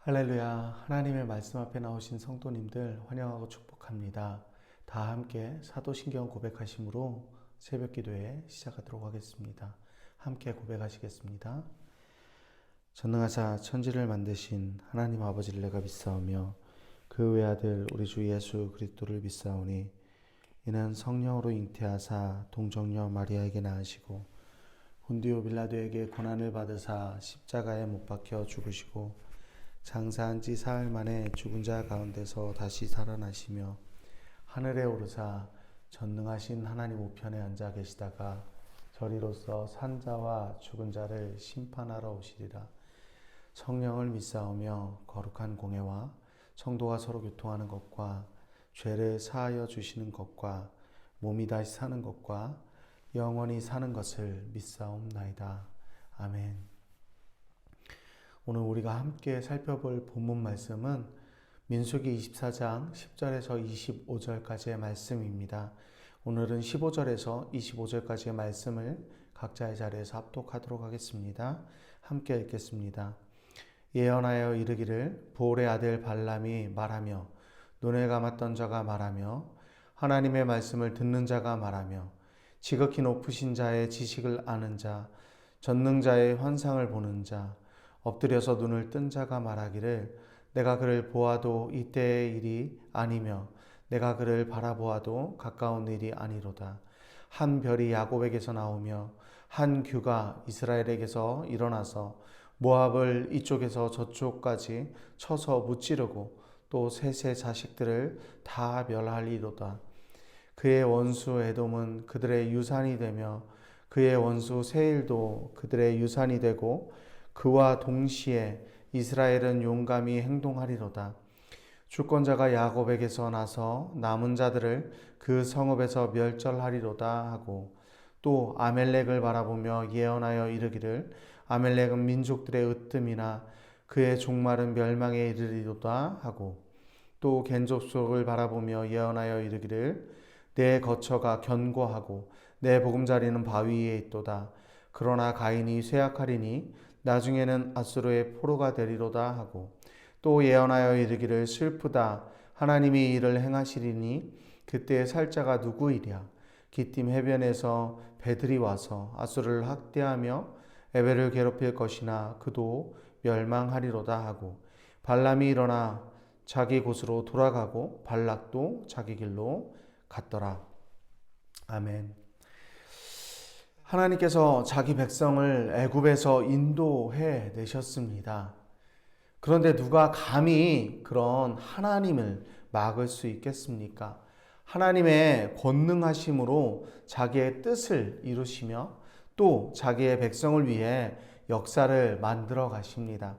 할렐루야. 하나님의 말씀 앞에 나오신 성도님들 환영하고 축복합니다. 다 함께 사도신경 고백하심으로 새벽 기도회 시작하도록 하겠습니다. 함께 고백하시겠습니다. 전능하사 천지를 만드신 하나님 아버지를 내가 믿사오며 그 외아들 우리 주 예수 그리스도를 믿사오니 이는 성령으로 잉태하사 동정녀 마리아에게 낳으시고 본디오 빌라도에게 고난을 받으사 십자가에 못 박혀 죽으시고 장사한 지 사흘 만에 죽은 자 가운데서 다시 살아나시며 하늘에 오르사 전능하신 하나님 우편에 앉아 계시다가 저리로서 산 자와 죽은 자를 심판하러 오시리라. 성령을 믿사오며 거룩한 공회와 성도가 서로 교통하는 것과 죄를 사하여 주시는 것과 몸이 다시 사는 것과 영원히 사는 것을 믿사옵나이다. 아멘. 오늘 우리가 함께 살펴볼 본문 말씀은 민수기 24장 10절에서 25절까지의 말씀입니다. 오늘은 15절에서 25절까지의 말씀을 각자의 자리에서 합독하도록 하겠습니다. 함께 읽겠습니다. 예언하여 이르기를 부올의 아들 발람이 말하며 눈을 감았던 자가 말하며 하나님의 말씀을 듣는 자가 말하며 지극히 높으신 자의 지식을 아는 자 전능자의 환상을 보는 자 엎드려서 눈을 뜬 자가 말하기를 내가 그를 보아도 이때의 일이 아니며 내가 그를 바라보아도 가까운 일이 아니로다. 한 별이 야곱에게서 나오며 한 규가 이스라엘에게서 일어나서 모압을 이쪽에서 저쪽까지 쳐서 무찌르고 또 셋의 자식들을 다 멸하리로다. 그의 원수 에돔은 그들의 유산이 되며 그의 원수 세일도 그들의 유산이 되고 그와 동시에 이스라엘은 용감히 행동하리로다. 주권자가 야곱에게서 나서 남은 자들을 그 성읍에서 멸절하리로다 하고 또 아멜렉을 바라보며 예언하여 이르기를 아멜렉은 민족들의 으뜸이나 그의 종말은 멸망에 이르리로다 하고 또 겐족속을 바라보며 예언하여 이르기를 내 거처가 견고하고 내 보금자리는 바위에 있도다. 그러나 가인이 쇠약하리니 나중에는 아수르의 포로가 되리로다 하고 또 예언하여 이르기를 슬프다. 하나님이 이를 행하시리니 그때의 살자가 누구이랴. 기띔 해변에서 배들이 와서 아수르를 학대하며 에벨을 괴롭힐 것이나 그도 멸망하리로다 하고 발람이 일어나 자기 곳으로 돌아가고 발락도 자기 길로 갔더라. 아멘. 하나님께서 자기 백성을 애굽에서 인도해 내셨습니다. 그런데 누가 감히 그런 하나님을 막을 수 있겠습니까? 하나님의 권능하심으로 자기의 뜻을 이루시며 또 자기의 백성을 위해 역사를 만들어 가십니다.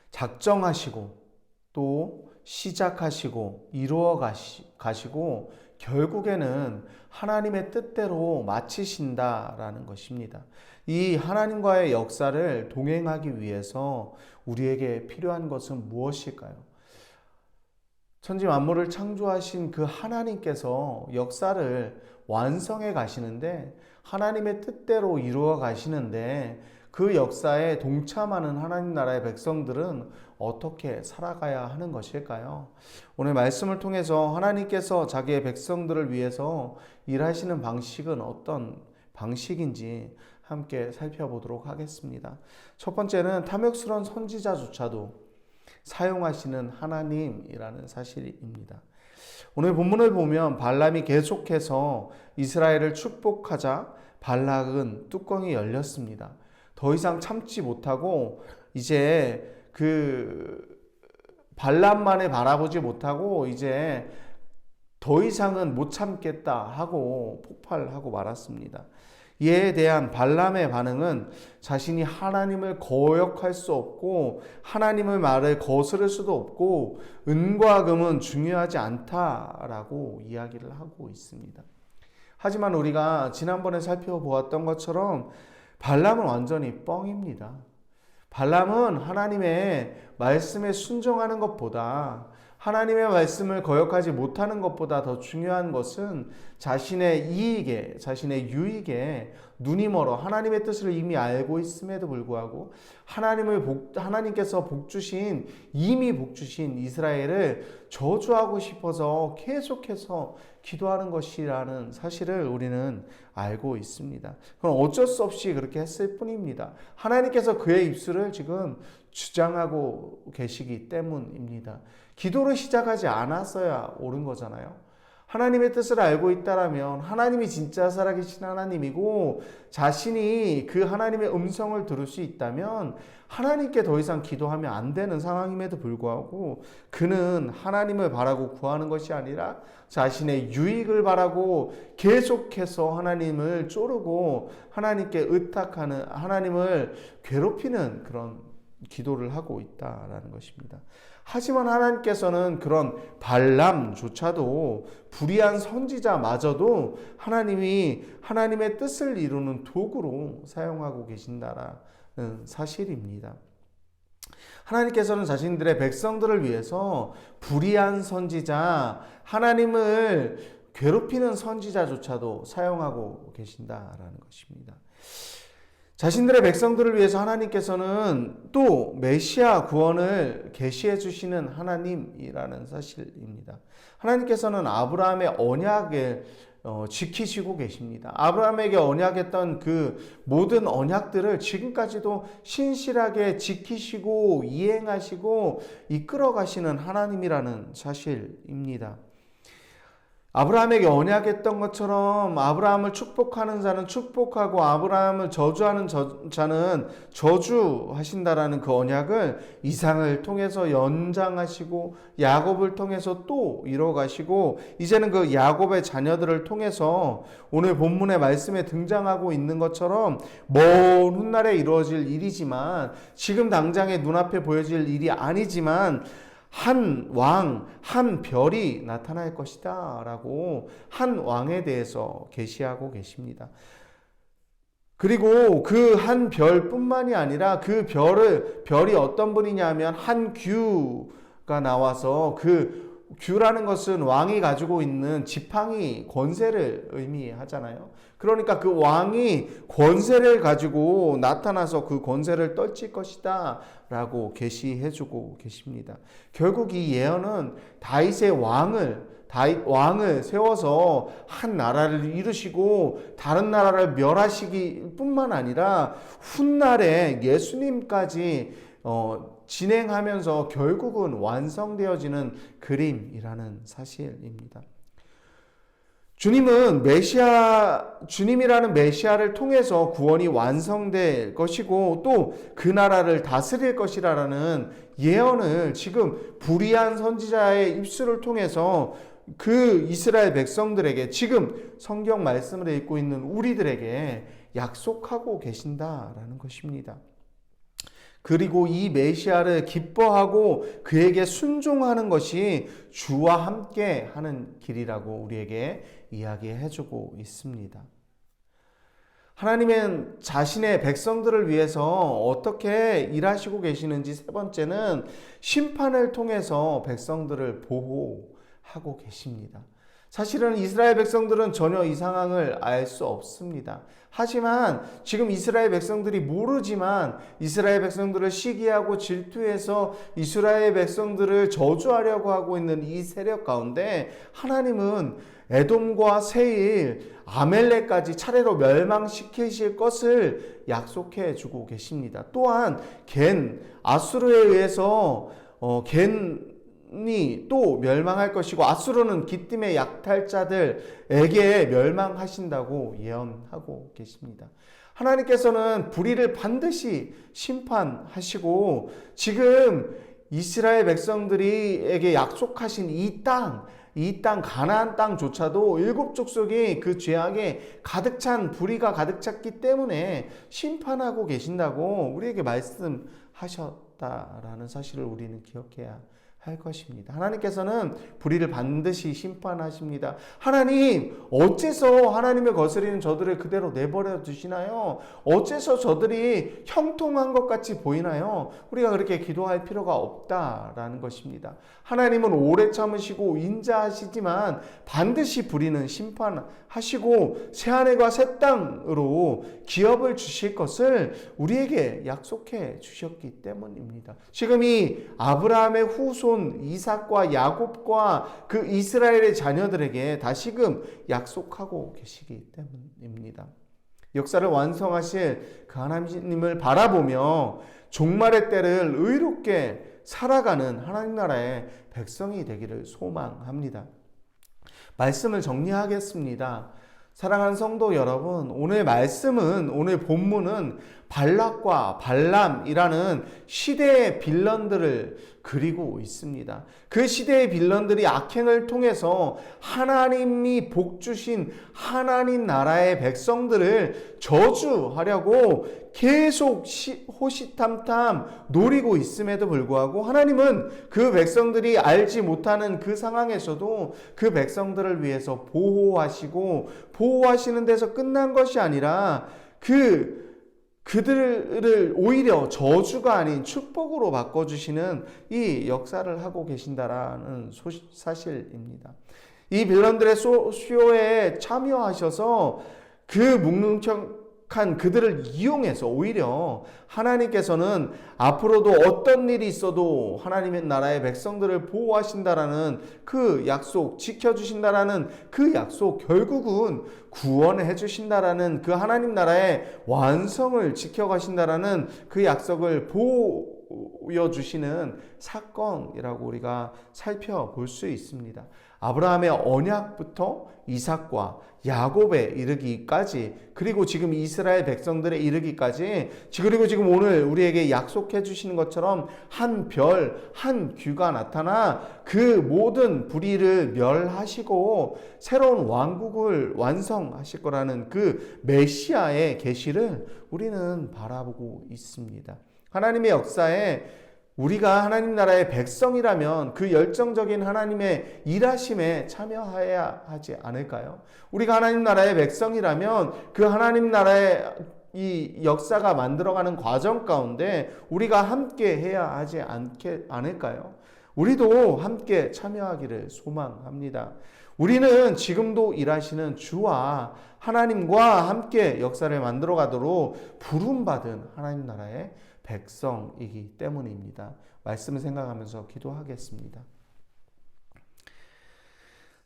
작정하시고 또 시작하시고 이루어 가시고 결국에는 하나님의 뜻대로 마치신다라는 것입니다. 이 하나님과의 역사를 동행하기 위해서 우리에게 필요한 것은 무엇일까요? 천지 만물을 창조하신 그 하나님께서 역사를 완성해 가시는데 하나님의 뜻대로 이루어 가시는데 그 역사에 동참하는 하나님 나라의 백성들은 어떻게 살아가야 하는 것일까요? 오늘 말씀을 통해서 하나님께서 자기의 백성들을 위해서 일하시는 방식은 어떤 방식인지 함께 살펴보도록 하겠습니다. 첫 번째는 탐욕스러운 선지자조차도 사용하시는 하나님이라는 사실입니다. 오늘 본문을 보면 발람이 계속해서 이스라엘을 축복하자 발락은 뚜껑이 열렸습니다. 더 이상 참지 못하고 이제 발람만을 바라보지 못하고 이제 더 이상은 못 참겠다 하고 폭발하고 말았습니다. 이에 대한 발람의 반응은 자신이 하나님을 거역할 수 없고 하나님의 말을 거스를 수도 없고 은과 금은 중요하지 않다라고 이야기를 하고 있습니다. 하지만 우리가 지난번에 살펴보았던 것처럼 발람은 완전히 뻥입니다. 발람은 하나님의 말씀에 순종하는 것보다 하나님의 말씀을 거역하지 못하는 것보다 더 중요한 것은 자신의 이익에, 자신의 유익에 눈이 멀어 하나님의 뜻을 이미 알고 있음에도 불구하고 하나님께서 이미 복 주신 이스라엘을 저주하고 싶어서 계속해서 기도하는 것이라는 사실을 우리는 알고 있습니다. 그럼 어쩔 수 없이 그렇게 했을 뿐입니다. 하나님께서 그의 입술을 지금 주장하고 계시기 때문입니다. 기도를 시작하지 않았어야 옳은 거잖아요. 하나님의 뜻을 알고 있다라면 하나님이 진짜 살아계신 하나님이고 자신이 그 하나님의 음성을 들을 수 있다면 하나님께 더 이상 기도하면 안 되는 상황임에도 불구하고 그는 하나님을 바라고 구하는 것이 아니라 자신의 유익을 바라고 계속해서 하나님을 쪼르고 하나님께 의탁하는, 하나님을 괴롭히는 그런 기도를 하고 있다라는 것입니다. 하지만 하나님께서는 그런 발람조차도 불의한 선지자마저도 하나님이 하나님의 뜻을 이루는 도구로 사용하고 계신다라는 사실입니다. 하나님께서는 자신들의 백성들을 위해서 불의한 선지자, 하나님을 괴롭히는 선지자조차도 사용하고 계신다라는 것입니다. 자신들의 백성들을 위해서 하나님께서는 또 메시아 구원을 계시해 주시는 하나님이라는 사실입니다. 하나님께서는 아브라함의 언약을 지키시고 계십니다. 아브라함에게 언약했던 그 모든 언약들을 지금까지도 신실하게 지키시고 이행하시고 이끌어 가시는 하나님이라는 사실입니다. 아브라함에게 언약했던 것처럼 아브라함을 축복하는 자는 축복하고 아브라함을 저주하는 자는 저주하신다라는 그 언약을 이삭을 통해서 연장하시고 야곱을 통해서 또 이뤄가시고 이제는 그 야곱의 자녀들을 통해서 오늘 본문의 말씀에 등장하고 있는 것처럼 먼 훗날에 이루어질 일이지만 지금 당장의 눈앞에 보여질 일이 아니지만 한 왕, 한 별이 나타날 것이다 라고 한 왕에 대해서 계시하고 계십니다. 그리고 그 한 별뿐만이 아니라 그 별이 어떤 분이냐 하면 한 규가 나와서 그 규라는 것은 왕이 가지고 있는 지팡이 권세를 의미하잖아요. 그러니까 그 왕이 권세를 가지고 나타나서 그 권세를 떨칠 것이다 라고 계시해주고 계십니다. 결국 이 예언은 다윗의 왕을 세워서 한 나라를 이루시고 다른 나라를 멸하시기 뿐만 아니라 훗날에 예수님까지 진행하면서 결국은 완성되어지는 그림이라는 사실입니다. 주님이라는 메시아를 통해서 구원이 완성될 것이고 또 그 나라를 다스릴 것이라는 예언을 지금 불의한 선지자의 입술을 통해서 그 이스라엘 백성들에게 지금 성경 말씀을 읽고 있는 우리들에게 약속하고 계신다라는 것입니다. 그리고 이 메시아를 기뻐하고 그에게 순종하는 것이 주와 함께 하는 길이라고 우리에게 이야기해주고 있습니다. 하나님은 자신의 백성들을 위해서 어떻게 일하시고 계시는지 세 번째는 심판을 통해서 백성들을 보호하고 계십니다. 사실은 이스라엘 백성들은 전혀 이 상황을 알 수 없습니다. 하지만 지금 이스라엘 백성들이 모르지만 이스라엘 백성들을 시기하고 질투해서 이스라엘 백성들을 저주하려고 하고 있는 이 세력 가운데 하나님은 에돔과 세일, 아멜렉까지 차례로 멸망시키실 것을 약속해 주고 계십니다. 또한 아수르에 의해서 겐이 또 멸망할 것이고, 아수르는 기띔의 약탈자들에게 멸망하신다고 예언하고 계십니다. 하나님께서는 불의를 반드시 심판하시고, 지금 이스라엘 백성들에게 약속하신 이 땅 가나안 땅조차도 일곱 족속이 그 죄악에 가득 찬 불의가 가득 찼기 때문에 심판하고 계신다고 우리에게 말씀하셨다라는 사실을 우리는 기억해야 할 것입니다. 하나님께서는 불의를 반드시 심판하십니다. 하나님, 어째서 하나님을 거스리는 저들을 그대로 내버려 두시나요? 어째서 저들이 형통한 것 같이 보이나요? 우리가 그렇게 기도할 필요가 없다라는 것입니다. 하나님은 오래 참으시고 인자하시지만 반드시 불의는 심판하시고 새하늘과 새 땅으로 기업을 주실 것을 우리에게 약속해 주셨기 때문입니다. 지금 이 아브라함의 후손 이삭과 야곱과 그 이스라엘의 자녀들에게 다시금 약속하고 계시기 때문입니다. 역사를 완성하실 그 하나님을 바라보며 종말의 때를 의롭게 살아가는 하나님 나라의 백성이 되기를 소망합니다. 말씀을 정리하겠습니다. 사랑하는 성도 여러분, 오늘 본문은 발락과 발람이라는 시대의 빌런들을 그리고 있습니다. 그 시대의 빌런들이 악행을 통해서 하나님이 복주신 하나님 나라의 백성들을 저주하려고 계속 호시탐탐 노리고 있음에도 불구하고, 하나님은 그 백성들이 알지 못하는 그 상황에서도 그 백성들을 위해서 보호하시는 데서 끝난 것이 아니라 그들을 오히려 저주가 아닌 축복으로 바꿔주시는 이 역사를 하고 계신다라는 사실입니다. 이 빌런들의 쇼에 참여하셔서 그 묵묵한 그들을 이용해서 오히려 하나님께서는 앞으로도 어떤 일이 있어도 하나님의 나라의 백성들을 보호하신다라는 그 약속, 지켜주신다라는 그 약속, 결국은 구원해 주신다라는 그 하나님 나라의 완성을 지켜가신다라는 그 약속을 보여주시는 사건이라고 우리가 살펴볼 수 있습니다. 아브라함의 언약부터 이삭과 야곱에 이르기까지, 그리고 지금 이스라엘 백성들에 이르기까지, 그리고 지금 오늘 우리에게 약속해 주시는 것처럼 한 별, 한 귀가 나타나 그 모든 불의를 멸하시고 새로운 왕국을 완성하실 거라는 그 메시아의 계시를 우리는 바라보고 있습니다. 하나님의 역사에 우리가 하나님 나라의 백성이라면 그 열정적인 하나님의 일하심에 참여해야 하지 않을까요? 우리가 하나님 나라의 백성이라면 그 하나님 나라의 이 역사가 만들어가는 과정 가운데 우리가 함께 해야 하지 않을까요? 우리도 함께 참여하기를 소망합니다. 우리는 지금도 일하시는 주와 하나님과 함께 역사를 만들어 가도록 부름받은 하나님 나라의 백성이기 때문입니다. 말씀을 생각하면서 기도하겠습니다.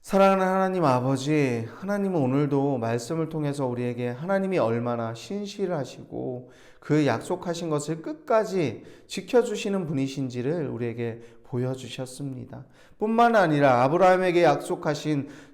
사랑하는 하나님 아버지, 하나님은 오늘도 말씀을 통해서 우리에게 하나님이 얼마나 신실하시고 그 약속하신 것을 끝까지 지켜주시는 분이신지를 우리에게 보여주셨습니다. 뿐만 아니라 아브라함에게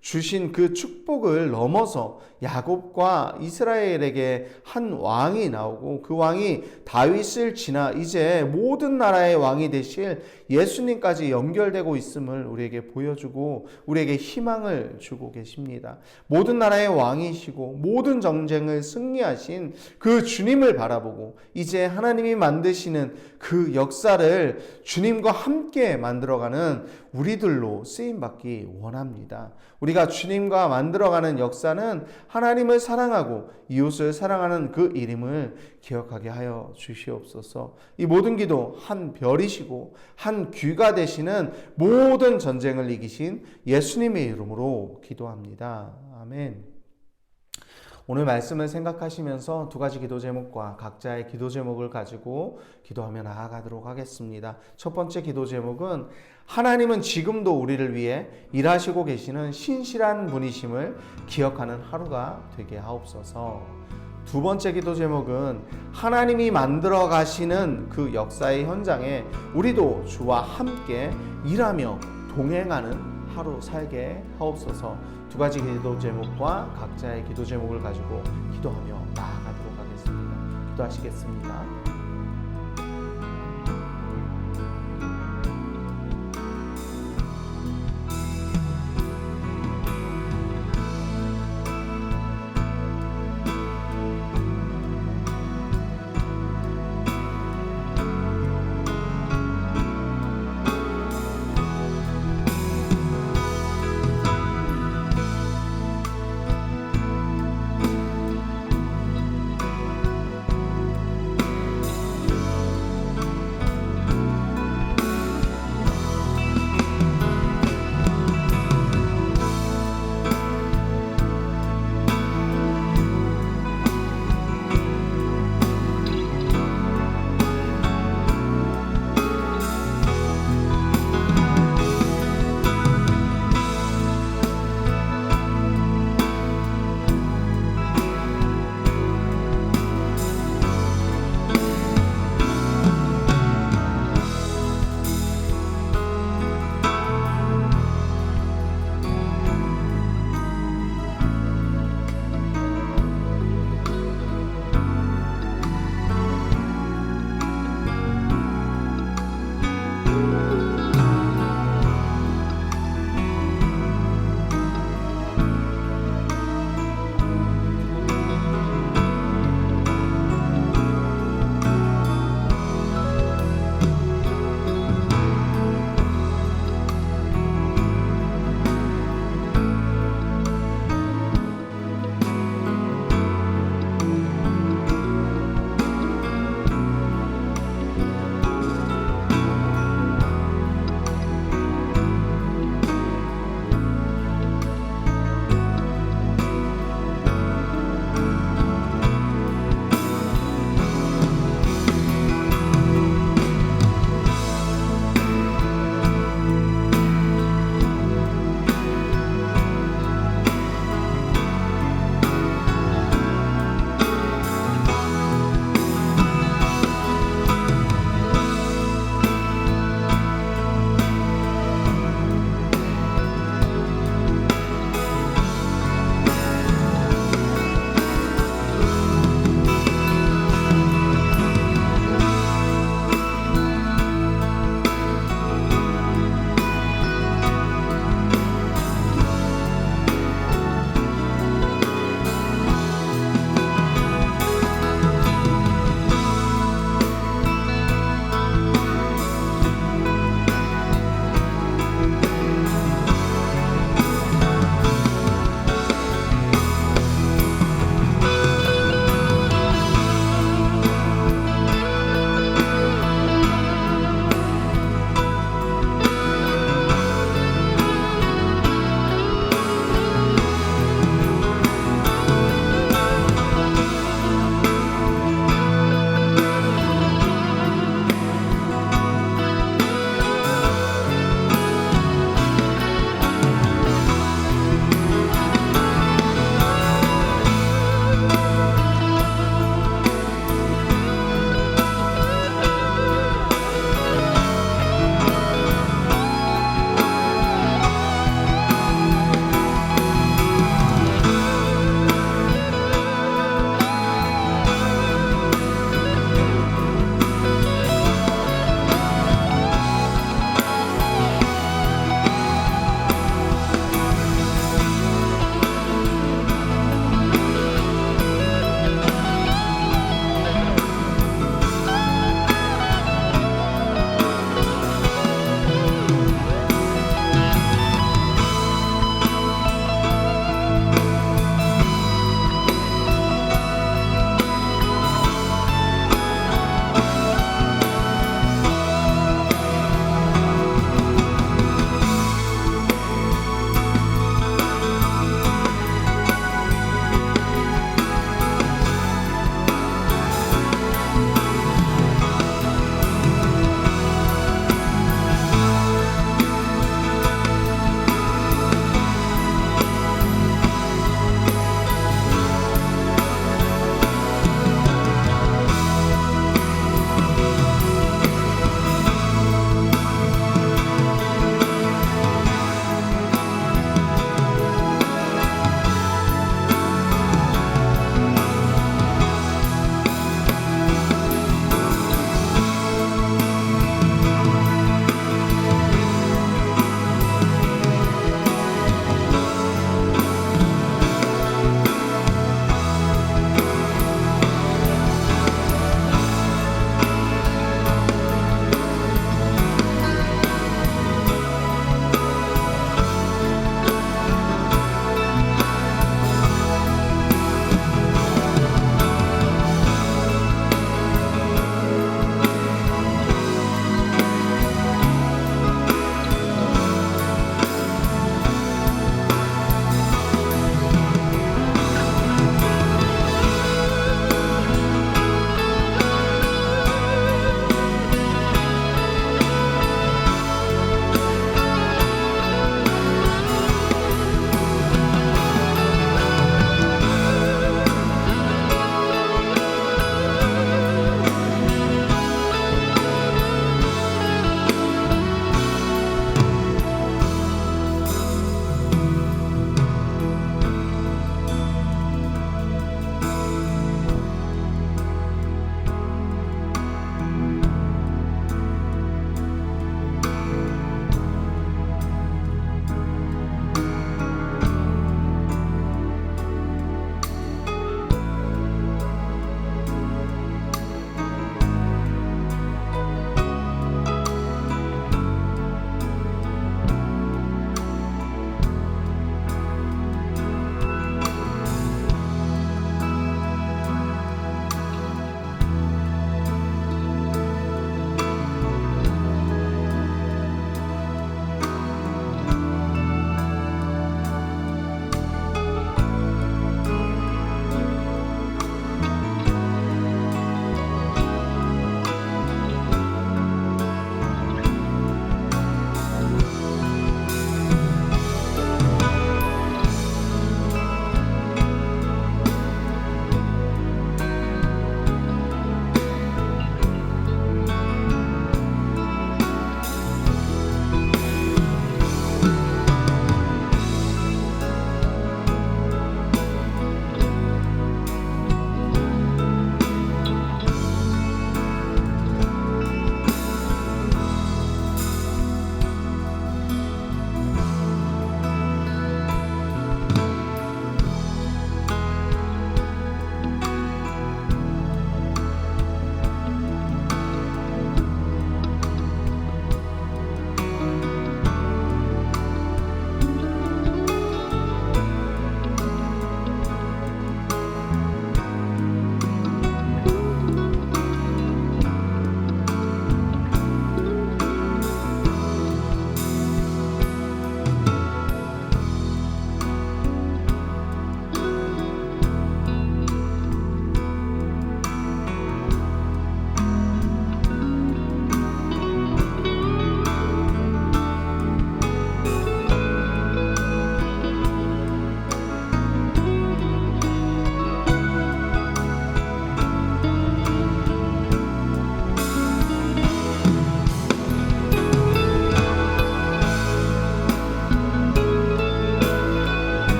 주신 그 축복을 넘어서 야곱과 이스라엘에게 한 왕이 나오고, 그 왕이 다윗을 지나 이제 모든 나라의 왕이 되실 예수님까지 연결되고 있음을 우리에게 보여주고 우리에게 희망을 주고 계십니다. 모든 나라의 왕이시고 모든 전쟁을 승리하신 그 주님을 바라보고 이제 하나님이 만드시는 그 역사를 주님과 함께 만들어가는 우리들로 쓰임받기 원합니다. 우리가 주님과 만들어가는 역사는 하나님을 사랑하고 이웃을 사랑하는 그 이름을 기억하게 하여 주시옵소서. 이 모든 기도 한 별이시고 한 귀가 되시는 모든 전쟁을 이기신 예수님의 이름으로 기도합니다. 아멘. 오늘 말씀을 생각하시면서 두 가지 기도 제목과 각자의 기도 제목을 가지고 기도하며 나아가도록 하겠습니다. 첫 번째 기도 제목은 하나님은 지금도 우리를 위해 일하시고 계시는 신실한 분이심을 기억하는 하루가 되게 하옵소서. 두 번째 기도 제목은 하나님이 만들어 가시는 그 역사의 현장에 우리도 주와 함께 일하며 동행하는 하루 살게 하옵소서. 두 가지 기도 제목과 각자의 기도 제목을 가지고 기도하며 나아가도록 하겠습니다. 기도하시겠습니다.